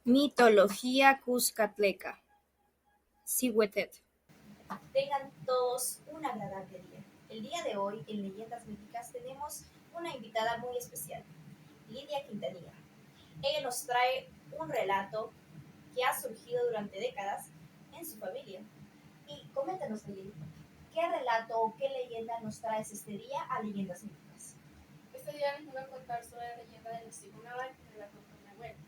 Mitología cuscatleca. Cihuetet. Tengan todos un agradable día. El día de hoy, en Leyendas Míticas, tenemos una invitada muy especial, Lidia Quintanilla. Ella nos trae un relato que ha surgido durante décadas en su familia. Y coméntanos, Lidia, ¿qué relato o qué leyenda nos traes este día a Leyendas Míticas? Este día les voy a contar sobre la leyenda de la Sigunaba que me la contó mi abuela.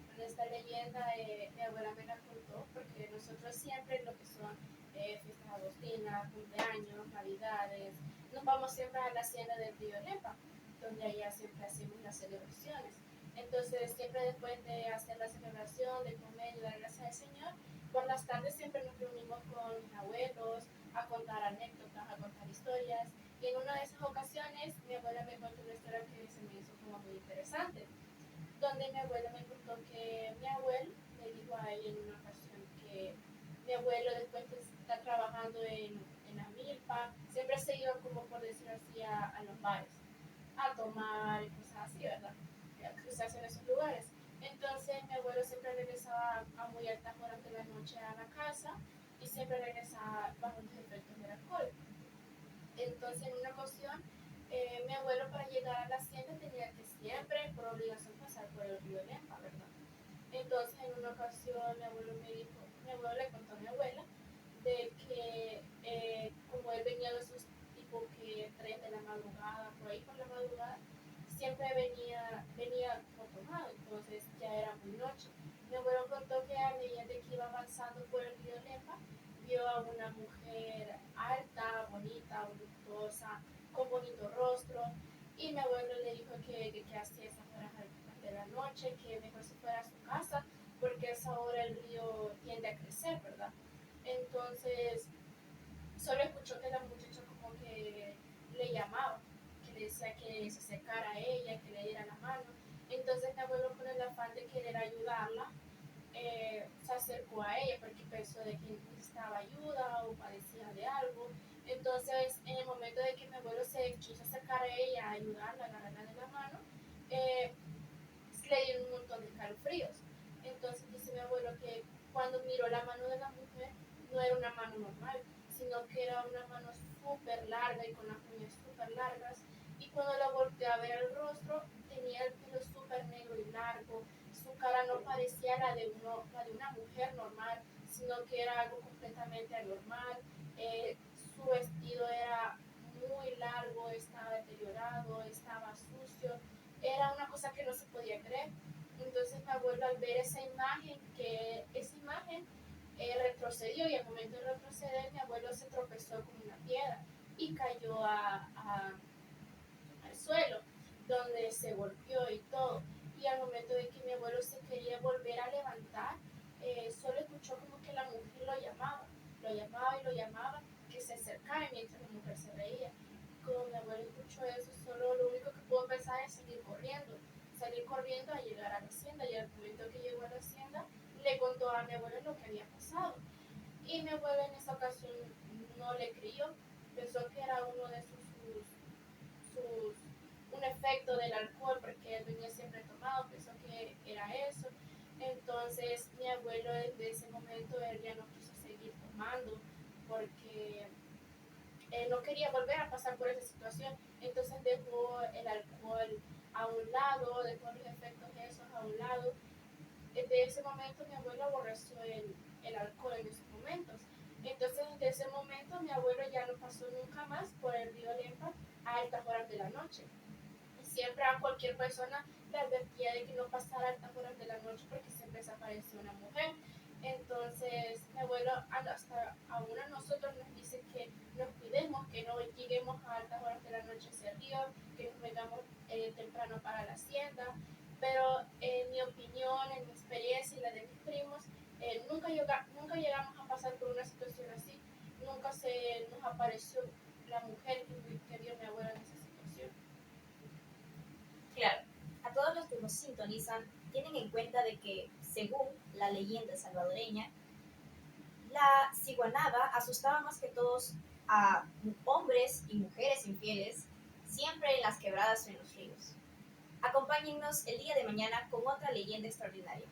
Bueno, esta leyenda mi abuela me la contó porque nosotros siempre lo que son fiestas agostinas, cumpleaños, navidades, nos vamos siempre a la hacienda del río Lepa, donde allá siempre hacemos las celebraciones. Entonces siempre después de hacer la celebración, de comer y dar gracias al Señor, por las tardes siempre nos reunimos con mis abuelos a contar anécdotas, a contar historias. Y en una de esas ocasiones mi abuela me contó una historia que se me hizo como muy interesante, donde mi abuela me contó que mi abuelo le dijo a ella en una ocasión que mi abuelo después de estar trabajando en la milpa, siempre se iba como por decirlo así a los bares, a tomar y cosas así, ¿verdad? Que se hacen en esos lugares. Entonces mi abuelo siempre regresaba a muy altas horas de la noche a la casa y siempre regresaba bajo los efectos del alcohol. Entonces, en una ocasión, mi abuelo para llegar a la hacienda tenía que siempre, por obligación, pasar por el río Lempa, ¿verdad? Entonces, en una ocasión, mi abuelo le contó a mi abuela de que como él venía de esos tipo que 3 de la madrugada, por ahí por la madrugada, siempre venía como tomado, entonces ya era muy noche. Mi abuelo contó que a medida que iba avanzando por el río Lempa, vio a una mujer alta, bonita, voluptuosa, con bonito rostro, y mi abuelo le dijo que hacía esas horas de la noche, que mejor se fuera a su casa, porque a esa hora el río tiende a crecer, ¿verdad? Entonces, solo escuchó que la muchacha como que le llamaba, que le decía que se acercara a ella, que le diera la mano. Entonces mi abuelo, con el afán de querer ayudarla, se acercó a ella porque pensó de que necesitaba ayuda o padecía de algo. Entonces, en el momento de que mi abuelo se quiso acercar a ella, a ayudarla, a agarrarla de la mano, eh, le dio un montón de escalofríos. Entonces dice mi abuelo que cuando miró la mano de la mujer, no era una mano normal, sino que era una mano súper larga y con las uñas súper largas. Y cuando la volteó a ver el rostro, tenía el pelo súper negro y largo. Su cara no parecía la de una mujer normal, sino que era algo completamente anormal. Su vestido era muy largo, estaba deteriorado, estaba sucio, era una cosa que no se podía creer. Entonces mi abuelo, al ver esa imagen retrocedió, y al momento de retroceder mi abuelo se tropezó con una piedra y cayó al suelo, donde se golpeó y todo. Y al momento de que mi abuelo se quería volver a levantar, solo escuchó como que la mujer lo llamaba y lo llamaba, que se acercara, mientras la mujer se reía. Como mi abuelo escuchó eso, solo lo único que pudo pensar es salir corriendo a llegar a la hacienda. Y al momento que llegó a la hacienda, le contó a mi abuelo lo que había pasado. Y mi abuelo en esa ocasión no le creyó, pensó que era uno de un efecto del alcohol, porque él venía siempre tomado, pensó que era eso. Entonces mi abuelo, desde ese momento, él ya no quiso seguir tomando porque él no quería volver a pasar por esa situación. Entonces dejó el alcohol a un lado, dejó los efectos esos a un lado. Desde ese momento mi abuelo aborreció el alcohol en esos momentos. Entonces, desde ese momento mi abuelo ya no pasó nunca más por el río Lempa a altas horas de la noche. Y siempre a cualquier persona le advertía de que no pasara a altas horas de la noche porque siempre desapareció una mujer. Entonces, mi abuelo hasta aún a nosotros nos dice que nos cuidemos, que no lleguemos a altas horas de la noche a ese río, que nos vengamos temprano para la hacienda. Pero en mi opinión, en mi experiencia y la de mis primos, nunca llegamos a pasar por una situación así. Nunca se nos apareció la mujer que vio mi abuela en esa situación. Claro, a todos los que nos sintonizan, tienen en cuenta de que, según la leyenda salvadoreña, la ciguanaba asustaba más que todos a hombres y mujeres infieles, siempre en las quebradas o en los ríos. Acompáñennos el día de mañana con otra leyenda extraordinaria.